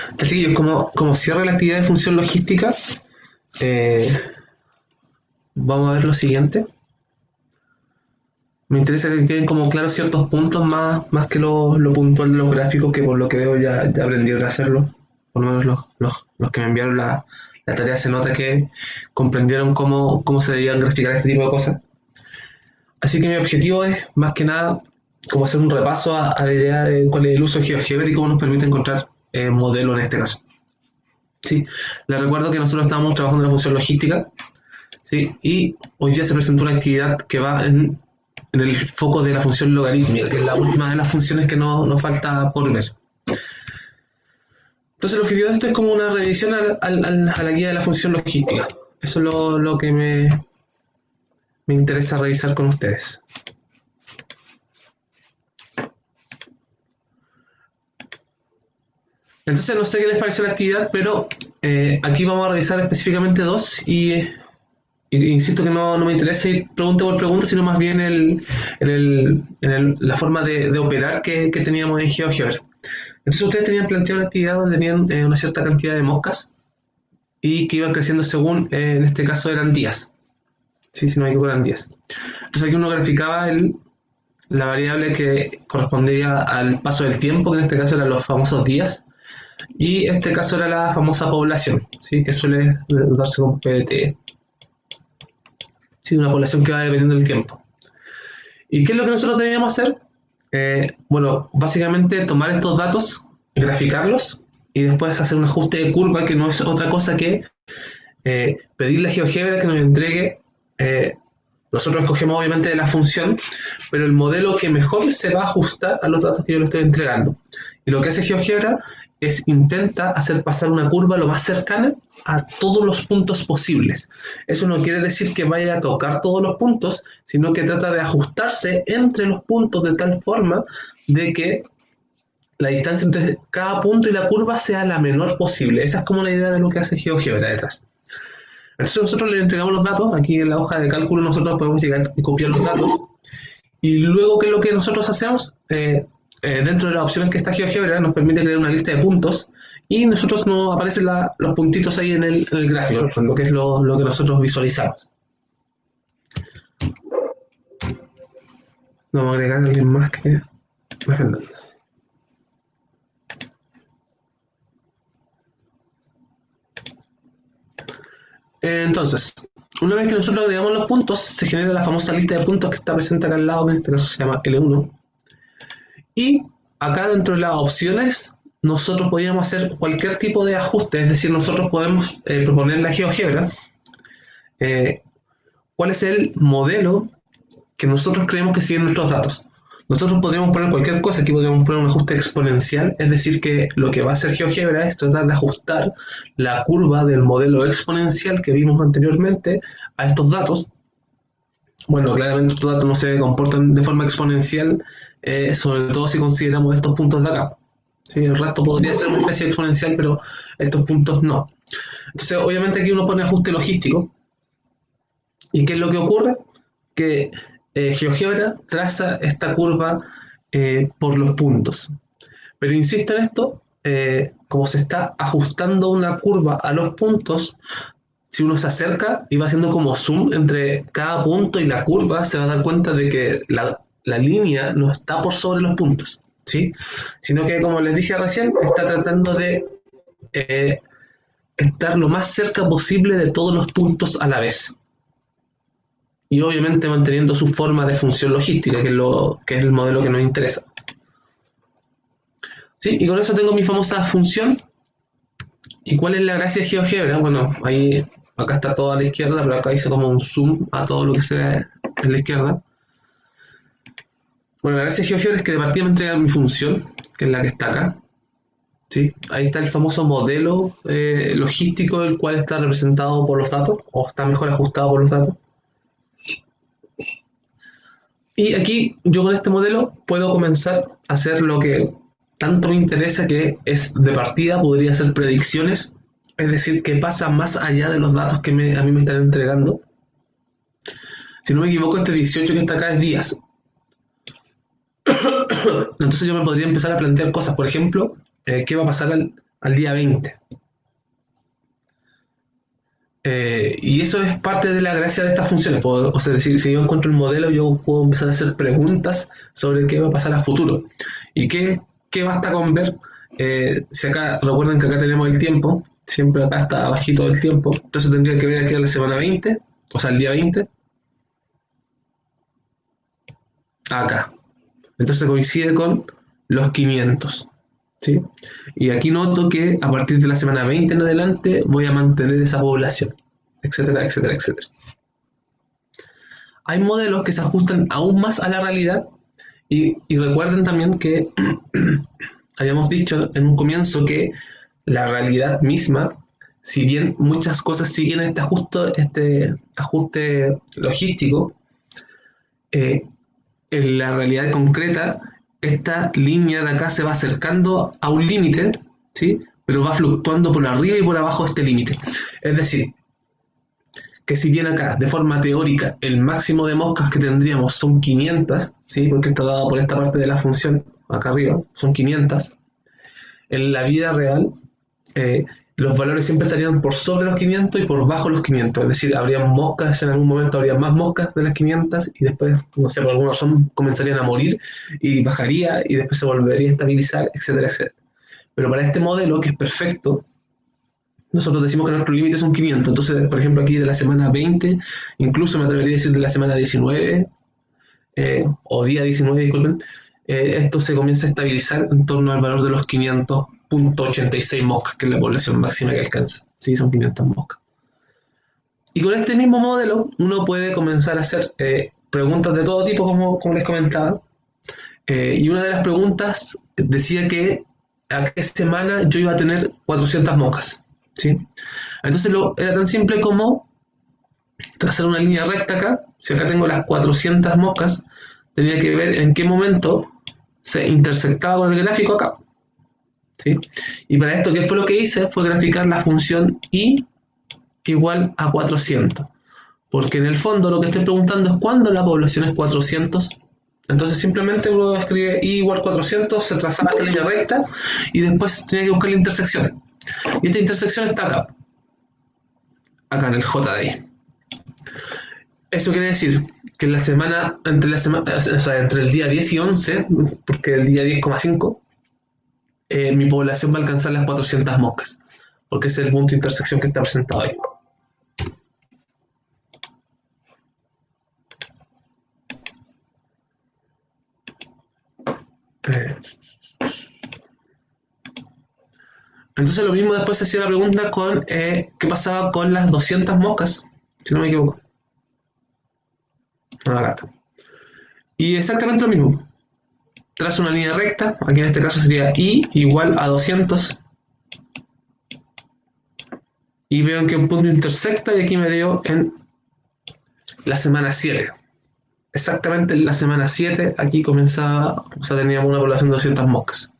Entonces, chiquillos, como cierre la actividad de función logística, eh, vamos a ver lo siguiente. Me interesa que queden como claros ciertos puntos más que lo puntual de los gráficos, que por lo que veo ya aprendieron a hacerlo. Por lo menos los que me enviaron la tarea se nota que comprendieron cómo se debían graficar este tipo de cosas. Así que mi objetivo es, más que nada, como hacer un repaso a la idea de cuál es el uso de GeoGebra y cómo nos permite encontrar modelo en este caso. Sí, les recuerdo que nosotros estamos trabajando en la función logística, ¿sí? Y hoy día se presentó una actividad que va en el foco de la función logarítmica, que es la última de las funciones que nos falta por ver. Entonces, el objetivo de esto es como una revisión a la guía de la función logística. Eso es lo que me interesa revisar con ustedes. Entonces, no sé qué les pareció la actividad, pero aquí vamos a revisar específicamente dos y insisto que no me interesa ir pregunta por pregunta, sino más bien la forma de operar que teníamos en GeoGebra. Entonces ustedes tenían planteado una actividad donde tenían una cierta cantidad de moscas y que iban creciendo según, en este caso eran días. Sí, si no me equivoco eran días. Entonces aquí uno graficaba la variable que correspondía al paso del tiempo, que en este caso eran los famosos días, y este caso era la famosa población, ¿sí? Que suele darse con PDT. Sí, una población que va dependiendo del tiempo. ¿Y qué es lo que nosotros debíamos hacer? Bueno, básicamente tomar estos datos, graficarlos y después hacer un ajuste de curva que no es otra cosa que pedirle a GeoGebra que nos entregue. Nosotros escogemos obviamente de la función, pero el modelo que mejor se va a ajustar a los datos que yo le estoy entregando. Y lo que hace GeoGebra es intenta hacer pasar una curva lo más cercana a todos los puntos posibles. Eso no quiere decir que vaya a tocar todos los puntos, sino que trata de ajustarse entre los puntos de tal forma de que la distancia entre cada punto y la curva sea la menor posible. Esa es como la idea de lo que hace GeoGebra detrás. Entonces nosotros le entregamos los datos, aquí en la hoja de cálculo nosotros podemos llegar y copiar los datos, y luego, ¿qué es lo que nosotros hacemos? Dentro de las opciones que está GeoGebra nos permite crear una lista de puntos, y nosotros nos aparecen los puntitos ahí en el gráfico, lo que es lo que nosotros visualizamos. Vamos a agregar a alguien más que Fernando. Entonces, una vez que nosotros agregamos los puntos, se genera la famosa lista de puntos que está presente acá al lado, que en este caso se llama L1. Y acá dentro de las opciones, nosotros podíamos hacer cualquier tipo de ajuste, es decir, nosotros podemos proponerle a GeoGebra eh, cuál es el modelo que nosotros creemos que siguen nuestros datos. Nosotros podríamos poner cualquier cosa, aquí podríamos poner un ajuste exponencial, es decir, que lo que va a hacer GeoGebra es tratar de ajustar la curva del modelo exponencial que vimos anteriormente a estos datos. Bueno, claramente estos datos no se comportan de forma exponencial, sobre todo si consideramos estos puntos de acá. ¿Sí? El resto podría ser una especie de exponencial, pero estos puntos no. Entonces, obviamente aquí uno pone ajuste logístico. ¿Y qué es lo que ocurre? Que GeoGebra traza esta curva por los puntos. Pero insisto en esto, como se está ajustando una curva a los puntos, si uno se acerca y va haciendo como zoom entre cada punto y la curva, se va a dar cuenta de que la línea no está por sobre los puntos, ¿sí? Sino que, como les dije recién, está tratando de eh, estar lo más cerca posible de todos los puntos a la vez. Y obviamente manteniendo su forma de función logística, que es el modelo que nos interesa. ¿Sí? Y con eso tengo mi famosa función. ¿Y cuál es la gracia de GeoGebra? Bueno, ahí, acá está todo a la izquierda, pero acá hice como un zoom a todo lo que se ve en la izquierda. Bueno, la gracia de GeoGebra es que de partida me entrega mi función, que es la que está acá. ¿Sí? Ahí está el famoso modelo logístico, el cual está representado por los datos, o está mejor ajustado por los datos. Y aquí yo con este modelo puedo comenzar a hacer lo que tanto me interesa, que es de partida, podría hacer predicciones, es decir, que pasa más allá de los datos que a mí me están entregando. Si no me equivoco, este 18 que está acá es días. Entonces yo me podría empezar a plantear cosas, por ejemplo, ¿qué va a pasar al día 20. Y eso es parte de la gracia de estas funciones. O sea, decir, si yo encuentro el modelo, yo puedo empezar a hacer preguntas sobre qué va a pasar a futuro. ¿Y qué basta con ver? Si acá, recuerden que acá tenemos el tiempo, siempre acá está abajito el tiempo, entonces tendría que ver aquí a la semana 20, o sea, el día 20, acá. Entonces coincide con los 500. ¿Sí? Y aquí noto que a partir de la semana 20 en adelante voy a mantener esa población, etcétera, etcétera, etcétera. Hay modelos que se ajustan aún más a la realidad y recuerden también que habíamos dicho en un comienzo que la realidad misma, si bien muchas cosas siguen este ajuste logístico, eh, en la realidad concreta, esta línea de acá se va acercando a un límite, ¿sí? Pero va fluctuando por arriba y por abajo de este límite. Es decir, que si bien acá, de forma teórica, el máximo de moscas que tendríamos son 500, ¿sí? Porque está dado por esta parte de la función, acá arriba, son 500, en la vida real, eh, los valores siempre estarían por sobre los 500 y por bajo los 500. Es decir, habría moscas, en algún momento habría más moscas de las 500 y después, no sé, por alguna razón comenzarían a morir y bajaría y después se volvería a estabilizar, etcétera, etcétera. Pero para este modelo, que es perfecto, nosotros decimos que nuestro límite son 500. Entonces, por ejemplo, aquí de la semana 20, incluso me atrevería a decir de la semana 19, o día 19, disculpen, esto se comienza a estabilizar en torno al valor de los 500.86 moscas, que es la población máxima que alcanza. Sí, son 500 moscas. Y con este mismo modelo, uno puede comenzar a hacer preguntas de todo tipo, como les comentaba. Y una de las preguntas decía que a qué semana yo iba a tener 400 moscas. ¿Sí? Entonces era tan simple como trazar una línea recta acá. Si acá tengo las 400 moscas, tenía que ver en qué momento se intersectaba con el gráfico acá. ¿Sí? Y para esto, ¿qué fue lo que hice? Fue graficar la función i igual a 400. Porque en el fondo lo que estoy preguntando es cuándo la población es 400. Entonces simplemente uno escribe i igual 400, se trazaba esta línea recta y después tenía que buscar la intersección. Y esta intersección está acá en el JDI. Eso quiere decir que en la semana, o sea, entre el día 10 y 11, porque el día 10,5, mi población va a alcanzar las 400 moscas, porque ese es el punto de intersección que está presentado ahí. Entonces lo mismo después se hacía la pregunta con qué pasaba con las 200 moscas, si no me equivoco. Acá está. Y exactamente lo mismo. Trazo una línea recta, aquí en este caso sería i igual a 200, y veo en qué punto intersecta, y aquí me dio en la semana 7. Exactamente en la semana 7, aquí comenzaba, o sea, teníamos una población de 200 moscas.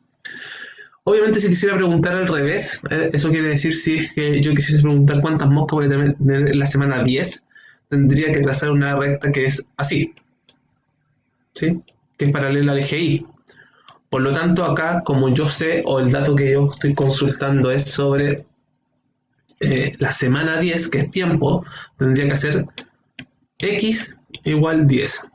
Obviamente, si quisiera preguntar al revés, eso quiere decir si es que yo quisiese preguntar cuántas moscas voy a tener en la semana 10, tendría que trazar una recta que es así, ¿sí? Que es paralela al eje Y. Por lo tanto, acá, como yo sé, o el dato que yo estoy consultando es sobre la semana 10, que es tiempo, tendría que hacer x igual 10.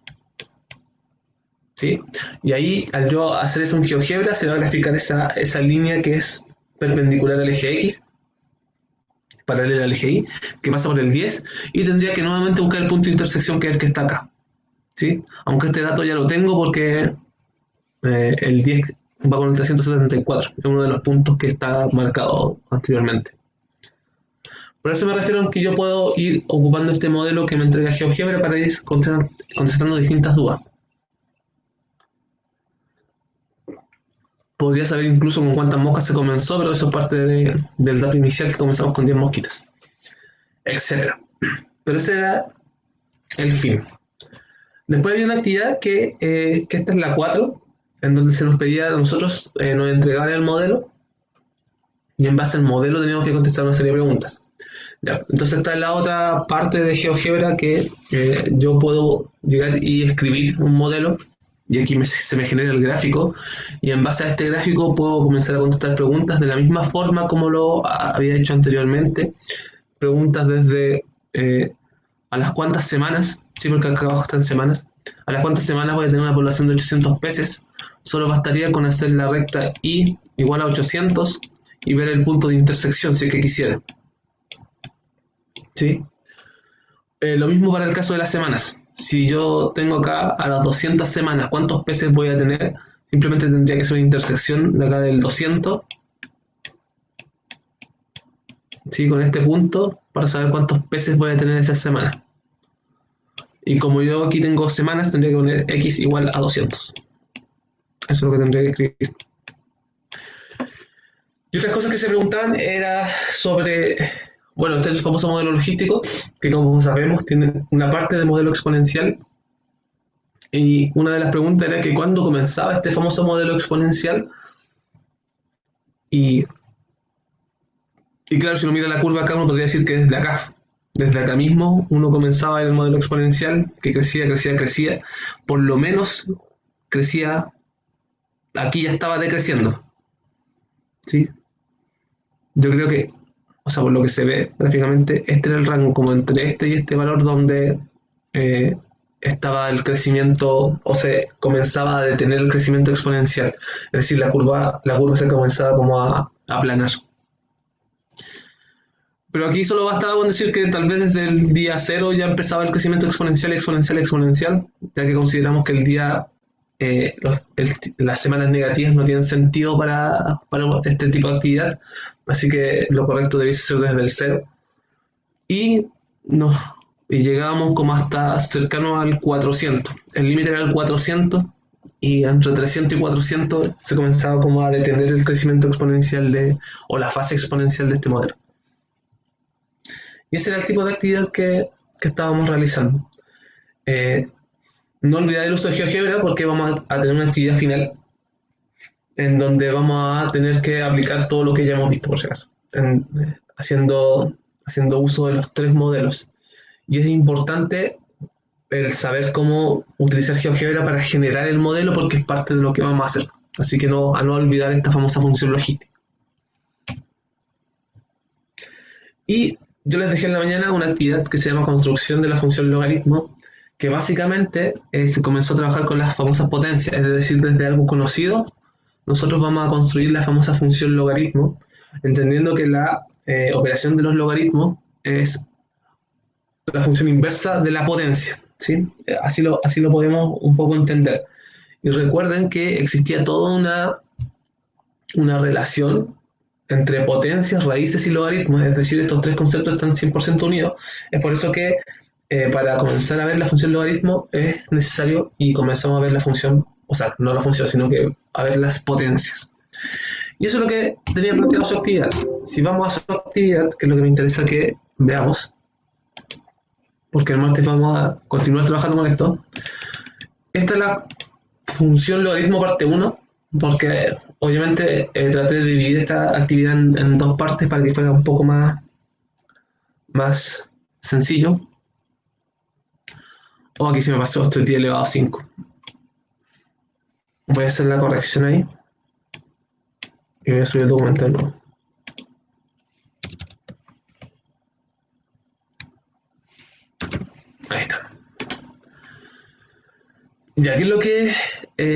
¿Sí? Y ahí, al yo hacer eso en GeoGebra, se va a graficar esa línea que es perpendicular al eje X, paralela al eje Y, que pasa por el 10, y tendría que nuevamente buscar el punto de intersección que es el que está acá. ¿Sí? Aunque este dato ya lo tengo porque el 10 va con el 374, es uno de los puntos que está marcado anteriormente. Por eso me refiero a que yo puedo ir ocupando este modelo que me entrega GeoGebra para ir contestando distintas dudas. Podría saber incluso con cuántas moscas se comenzó, pero eso es parte del dato inicial que comenzamos con 10 mosquitas, etc. Pero ese era el fin. Después había una actividad que esta es la 4, en donde se nos pedía a nosotros nos entregar el modelo y en base al modelo teníamos que contestar una serie de preguntas. Ya, entonces esta es la otra parte de GeoGebra que yo puedo llegar y escribir un modelo y aquí se me genera el gráfico, y en base a este gráfico puedo comenzar a contestar preguntas de la misma forma como lo había hecho anteriormente. Preguntas desde a las cuántas semanas, sí, porque acá abajo están semanas, a las cuántas semanas voy a tener una población de 800 peces. Solo bastaría con hacer la recta y igual a 800 y ver el punto de intersección si es que quisiera. ¿Sí? Lo mismo para el caso de las semanas. Si yo tengo acá a las 200 semanas, ¿cuántos peces voy a tener? Simplemente tendría que hacer una intersección de acá del 200, ¿sí? Con este punto para saber cuántos peces voy a tener esa semana. Y como yo aquí tengo semanas, tendría que poner x igual a 200. Eso es lo que tendría que escribir. Y otras cosas que se preguntaban era sobre, bueno, este es el famoso modelo logístico, que como sabemos tiene una parte de modelo exponencial. Y una de las preguntas era que cuándo comenzaba este famoso modelo exponencial. Y, y claro, si uno mira la curva acá, uno podría decir que desde acá. Desde acá mismo uno comenzaba en el modelo exponencial, que crecía, crecía, crecía. Por lo menos crecía, aquí ya estaba decreciendo. ¿Sí? Yo creo que, o sea, por lo que se ve gráficamente, este era el rango como entre este y este valor donde eh, estaba el crecimiento, o se comenzaba a detener el crecimiento exponencial. Es decir, la curva se comenzaba como a aplanar. Pero aquí solo bastaba con decir que tal vez desde el día cero ya empezaba el crecimiento exponencial, exponencial, exponencial, ya que consideramos que el día, las semanas negativas no tienen sentido para este tipo de actividad, así que lo correcto debiese ser desde el cero. Y, nos, y llegábamos como hasta cercano al 400. El límite era el 400 y entre 300 y 400 se comenzaba como a detener el crecimiento exponencial o la fase exponencial de este modelo. Y ese era el tipo de actividad que estábamos realizando. No olvidar el uso de GeoGebra porque vamos a tener una actividad final en donde vamos a tener que aplicar todo lo que ya hemos visto, por si acaso, haciendo uso de los tres modelos. Y es importante el saber cómo utilizar GeoGebra para generar el modelo porque es parte de lo que vamos a hacer. Así que a no olvidar esta famosa función logística. Y yo les dejé en la mañana una actividad que se llama construcción de la función logaritmo, que básicamente se comenzó a trabajar con las famosas potencias, es decir, desde algo conocido, nosotros vamos a construir la famosa función logaritmo, entendiendo que la operación de los logaritmos es la función inversa de la potencia, ¿sí? Así lo podemos un poco entender. Y recuerden que existía toda una relación entre potencias, raíces y logaritmos, es decir, estos tres conceptos están 100% unidos. Es por eso que para comenzar a ver la función logaritmo es necesario y comenzamos a ver la función, o sea, no la función, sino que a ver las potencias. Y eso es lo que tenía planteado su actividad. Si vamos a su actividad, que es lo que me interesa que veamos, porque el martes vamos a continuar trabajando con esto, esta es la función logaritmo parte 1, porque obviamente traté de dividir esta actividad en dos partes para que fuera un poco más sencillo. O aquí se me pasó, esto es 10 elevado a 5. Voy a hacer la corrección ahí. Y voy a subir el documento de nuevo. Ahí está. Y aquí lo que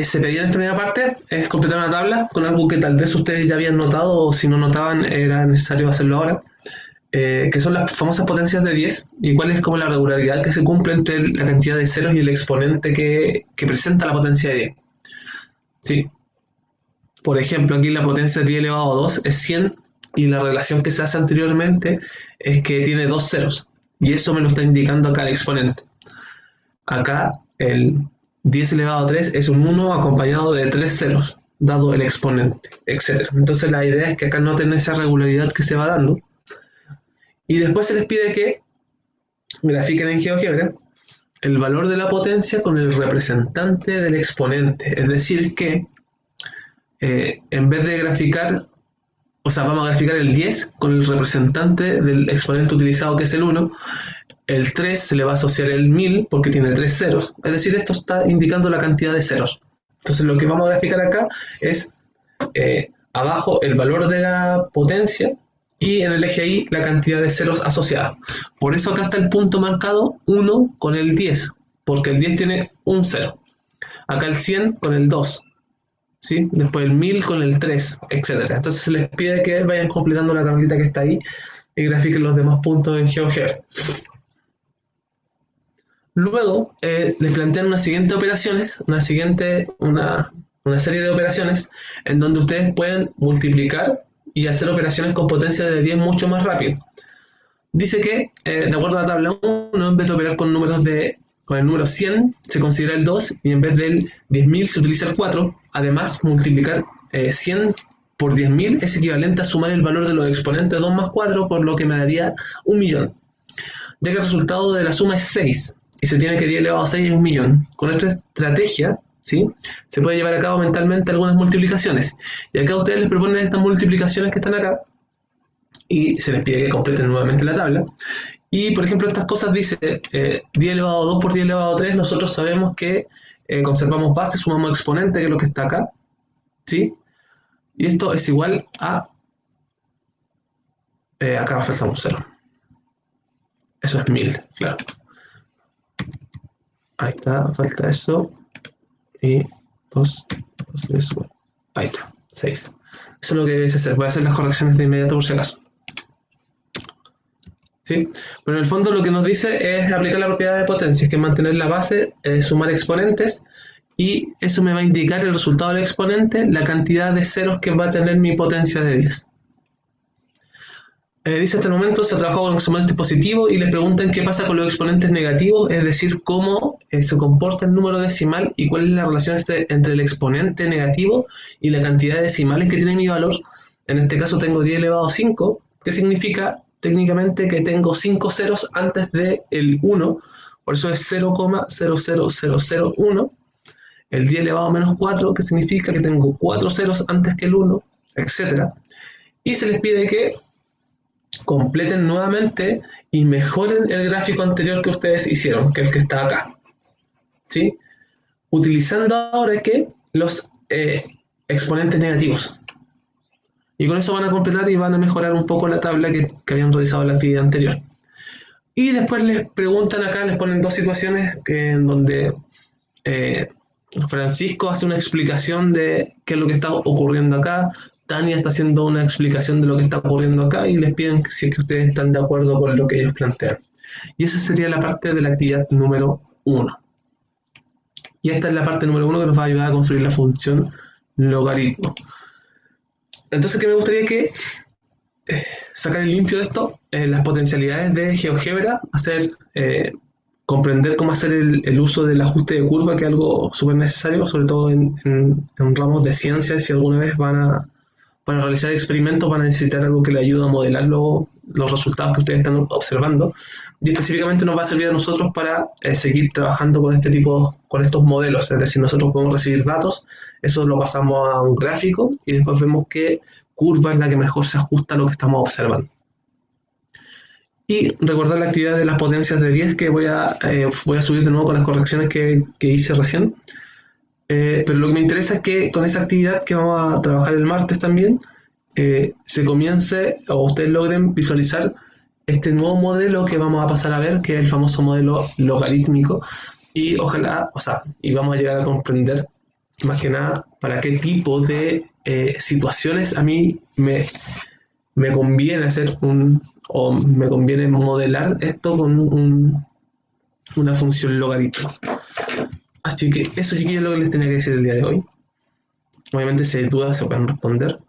se pedía en esta primera parte es completar una tabla con algo que tal vez ustedes ya habían notado o si no notaban era necesario hacerlo ahora. Que son las famosas potencias de 10 y cuál es como la regularidad que se cumple entre la cantidad de ceros y el exponente que presenta la potencia de 10. ¿Sí? Por ejemplo, aquí la potencia de 10 elevado a 2 es 100 y la relación que se hace anteriormente es que tiene dos ceros y eso me lo está indicando acá el exponente. Acá el 10 elevado a 3 es un 1 acompañado de 3 ceros, dado el exponente, etc. Entonces la idea es que acá noten esa regularidad que se va dando. Y después se les pide que grafiquen en GeoGebra el valor de la potencia con el representante del exponente. Es decir que en vez de graficar, o sea, vamos a graficar el 10 con el representante del exponente utilizado que es el 1, el 3 se le va a asociar el 1000 porque tiene 3 ceros. Es decir, esto está indicando la cantidad de ceros. Entonces lo que vamos a graficar acá es abajo el valor de la potencia y en el eje Y la cantidad de ceros asociadas. Por eso acá está el punto marcado 1 con el 10, porque el 10 tiene un 0. Acá el 100 con el 2, ¿sí? Después el 1000 con el 3, etc. Entonces se les pide que vayan completando la tablita que está ahí y grafiquen los demás puntos en GeoGebra. Luego les plantean una serie de operaciones en donde ustedes pueden multiplicar y hacer operaciones con potencia de 10 mucho más rápido. Dice que, de acuerdo a la tabla 1, en vez de operar con el número 100, se considera el 2, y en vez del 10.000 se utiliza el 4. Además, multiplicar 100 por 10.000 es equivalente a sumar el valor de los exponentes 2 más 4, por lo que me daría 1.000.000, ya que el resultado de la suma es 6, y se tiene que 10 elevado a 6 es 1.000.000. Con esta estrategia, ¿sí?, se puede llevar a cabo mentalmente algunas multiplicaciones. Y acá ustedes les proponen estas multiplicaciones que están acá, y se les pide que completen nuevamente la tabla. Y, por ejemplo, estas cosas dice 10 elevado a 2 por 10 elevado a 3, nosotros sabemos que conservamos base, sumamos exponente, que es lo que está acá, ¿sí? Y esto es igual a... acá falta un 0. Eso es 1000, claro. Ahí está, falta eso. Y 2, 3, 4. Ahí está, 6. Eso es lo que debes hacer. Voy a hacer las correcciones de inmediato por si acaso. ¿Sí? Pero en el fondo lo que nos dice es aplicar la propiedad de potencia, que es mantener la base, sumar exponentes, y eso me va a indicar el resultado del exponente, la cantidad de ceros que va a tener mi potencia de 10. Dice hasta el momento se ha trabajado con exponentes positivos y les preguntan qué pasa con los exponentes negativos, es decir, cómo se comporta el número decimal y cuál es la relación entre el exponente negativo y la cantidad de decimales que tiene mi valor. En este caso tengo 10 elevado a 5, que significa técnicamente que tengo 5 ceros antes del 1, por eso es 0,00001. El 10 elevado a menos 4, que significa que tengo 4 ceros antes que el 1, etc. Y se les pide que completen nuevamente y mejoren el gráfico anterior que ustedes hicieron, que es el que está acá, ¿sí? Utilizando ahora que los exponentes negativos. Y con eso van a completar y van a mejorar un poco la tabla que habían realizado en la actividad anterior. Y después les preguntan acá, les ponen dos situaciones en donde Francisco hace una explicación de qué es lo que está ocurriendo acá, Tania está haciendo una explicación de lo que está ocurriendo acá y les piden si es que ustedes están de acuerdo con lo que ellos plantean. Y esa sería la parte de la actividad número 1. Y esta es la parte número 1 que nos va a ayudar a construir la función logaritmo. Entonces, ¿qué me gustaría que sacar el limpio de esto? Las potencialidades de GeoGebra, comprender cómo hacer el uso del ajuste de curva, que es algo súper necesario, sobre todo en ramos de ciencias. Si alguna vez para realizar experimentos van a necesitar algo que le ayude a modelar los resultados que ustedes están observando, y específicamente nos va a servir a nosotros para seguir trabajando con estos modelos. Es decir, nosotros podemos recibir datos, eso lo pasamos a un gráfico y después vemos qué curva es la que mejor se ajusta a lo que estamos observando. Y recordar la actividad de las potencias de 10 que voy a subir de nuevo con las correcciones que hice recién. Pero lo que me interesa es que con esa actividad que vamos a trabajar el martes también, se comience o ustedes logren visualizar este nuevo modelo que vamos a pasar a ver, que es el famoso modelo logarítmico, y ojalá, y vamos a llegar a comprender más que nada para qué tipo de situaciones a mí me conviene hacer o me conviene modelar esto con una función logaritmo. Así que eso, chiquillos, es lo que les tenía que decir el día de hoy. Obviamente, si hay dudas, se pueden responder.